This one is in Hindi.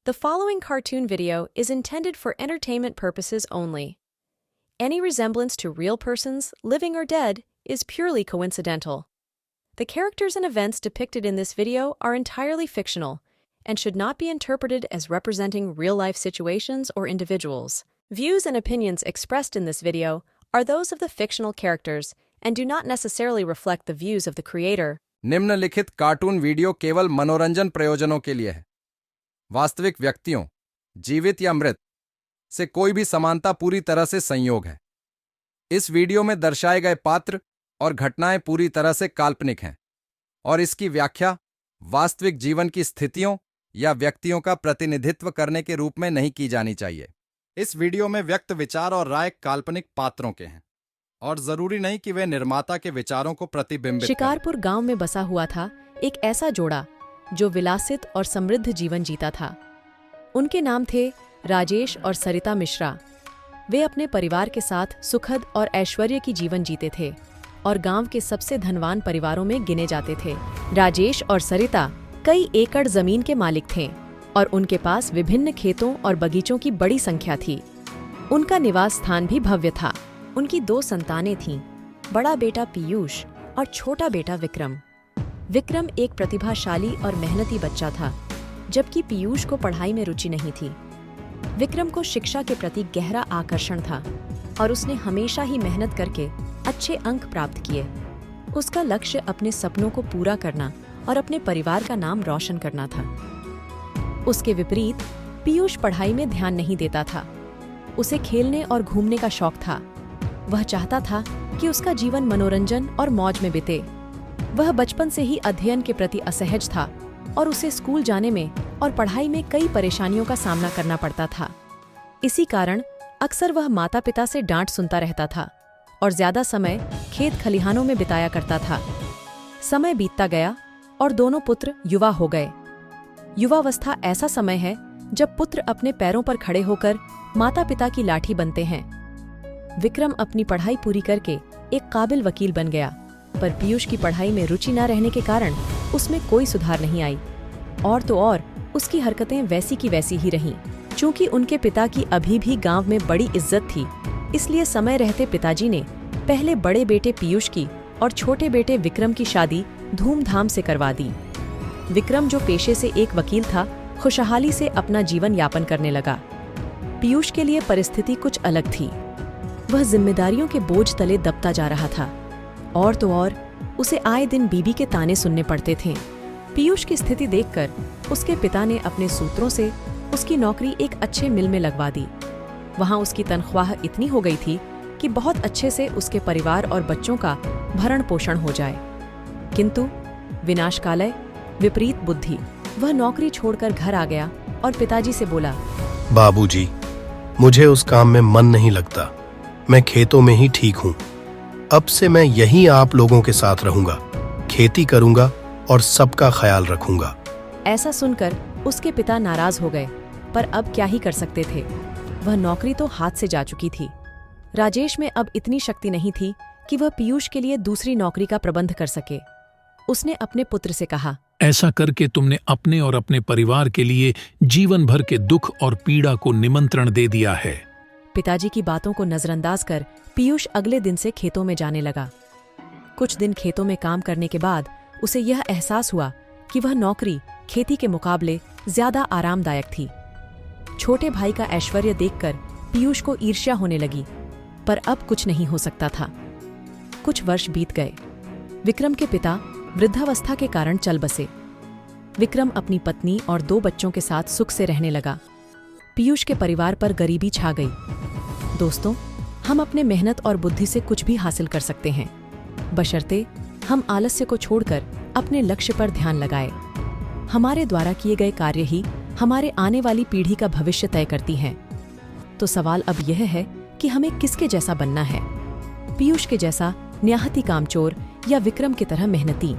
The following cartoon video is intended for entertainment purposes only. Any resemblance to real persons, living or dead, is purely coincidental. The characters and events depicted in this video are entirely fictional and should not be interpreted as representing real-life situations or individuals. Views and opinions expressed in this video are those of the fictional characters and do not necessarily reflect the views of the creator. निम्नलिखित कार्टून वीडियो केवल मनोरंजन प्रयोजनों के लिए है। वास्तविक व्यक्तियों, जीवित या मृत, से कोई भी समानता पूरी तरह से संयोग है। इस वीडियो में दर्शाए गए पात्र और घटनाएं पूरी तरह से काल्पनिक हैं और इसकी व्याख्या वास्तविक जीवन की स्थितियों या व्यक्तियों का प्रतिनिधित्व करने के रूप में नहीं की जानी चाहिए। इस वीडियो में व्यक्त विचार और राय काल्पनिक पात्रों के हैं और जरूरी नहीं कि वे निर्माता के विचारों को प्रतिबिंबित करें। शिकारपुर गांव में बसा हुआ था एक ऐसा जोड़ा जो विलासित और समृद्ध जीवन जीता था। उनके नाम थे राजेश और सरिता मिश्रा। वे अपने परिवार के साथ सुखद और ऐश्वर्य की जीवन जीते थे और गांव के सबसे धनवान परिवारों में गिने जाते थे। राजेश और सरिता कई एकड़ जमीन के मालिक थे और उनके पास विभिन्न खेतों और बगीचों की बड़ी संख्या थी। उनका निवास स्थान भी भव्य था। उनकी 2 संतानें थीं, बड़ा बेटा पीयूष और छोटा बेटा विक्रम। विक्रम एक प्रतिभाशाली और मेहनती बच्चा था, जबकि पीयूष को पढ़ाई में रुचि नहीं थी। विक्रम को शिक्षा के प्रति गहरा आकर्षण था और उसने हमेशा ही मेहनत करके अच्छे अंक प्राप्त किए। उसका लक्ष्य अपने सपनों को पूरा करना और अपने परिवार का नाम रोशन करना था। उसके विपरीत पीयूष पढ़ाई में ध्यान नहीं देता था। उसे खेलने और घूमने का शौक था। वह चाहता था कि उसका जीवन मनोरंजन और मौज में बीते। वह बचपन से ही अध्ययन के प्रति असहज था और उसे स्कूल जाने में और पढ़ाई में कई परेशानियों का सामना करना पड़ता था। इसी कारण अक्सर वह माता पिता से डांट सुनता रहता था और ज्यादा समय खेत खलिहानों में बिताया करता था। समय बीतता गया और दोनों पुत्र युवा हो गए। युवावस्था ऐसा समय है जब पुत्र अपने पैरों पर खड़े होकर माता पिता की लाठी बनते हैं। विक्रम अपनी पढ़ाई पूरी करके एक काबिल वकील बन गया, पर पीयूष की पढ़ाई में रुचि न रहने के कारण उसमें कोई सुधार नहीं आई। और तो और उसकी हरकतें वैसी की वैसी ही रहीं। चूंकि उनके पिता की अभी भी गांव में बड़ी इज्जत थी, इसलिए समय रहते पिताजी ने पहले बड़े बेटे पीयूष की और छोटे बेटे विक्रम की शादी धूमधाम से करवा दी। विक्रम, जो पेशे से एक वकील था, खुशहाली से अपना जीवन यापन करने लगा। पीयूष के लिए परिस्थिति कुछ अलग थी। वह जिम्मेदारियों के बोझ तले दबता जा रहा था और तो और उसे आए दिन बीबी के ताने सुनने पड़ते थे। पीयूष की स्थिति देखकर उसके पिता ने अपने सूत्रों से उसकी नौकरी एक अच्छे मिल में लगवा दी। वहां उसकी तनख्वाह इतनी हो गई थी कि बहुत अच्छे से उसके परिवार और बच्चों का भरण पोषण हो जाए। किंतु विनाशकालय, विपरीत बुद्धि, वह नौकरी छोड़कर घर आ गया और पिताजी से बोला, बाबूजी, मुझे उस काम में मन नहीं लगता। मैं खेतों में ही ठीक हूँ। अब से मैं यही आप लोगों के साथ रहूंगा, खेती करूंगा और सबका ख्याल रखूंगा। ऐसा सुनकर उसके पिता नाराज हो गए, पर अब क्या ही कर सकते थे। वह नौकरी तो हाथ से जा चुकी थी। राजेश में अब इतनी शक्ति नहीं थी कि वह पीयूष के लिए दूसरी नौकरी का प्रबंध कर सके। उसने अपने पुत्र से कहा, ऐसा करके तुमने अपने और अपने परिवार के लिए जीवन भर के दुख और पीड़ा को निमंत्रण दे दिया है। पिताजी की बातों को नजरअंदाज कर पीयूष अगले दिन से खेतों में जाने लगा। कुछ दिन खेतों में काम करने के बाद उसे यह एहसास हुआ कि वह नौकरी खेती के मुकाबले ज्यादा आरामदायक थी। छोटे भाई का ऐश्वर्य देखकर पीयूष को ईर्ष्या होने लगी, पर अब कुछ नहीं हो सकता था। कुछ वर्ष बीत गए। विक्रम के पिता वृद्धावस्था के कारण चल बसे। विक्रम अपनी पत्नी और 2 बच्चों के साथ सुख से रहने लगा। पीयूष के परिवार पर गरीबी छा गई। दोस्तों, हम अपने मेहनत और बुद्धि से कुछ भी हासिल कर सकते हैं, बशर्ते हम आलस्य को छोड़कर अपने लक्ष्य पर ध्यान लगाएं। हमारे द्वारा किए गए कार्य ही हमारे आने वाली पीढ़ी का भविष्य तय करती हैं। तो सवाल अब यह है कि हमें किसके जैसा बनना है, पीयूष के जैसा न्याहती कामचोर या विक्रम की तरह मेहनती।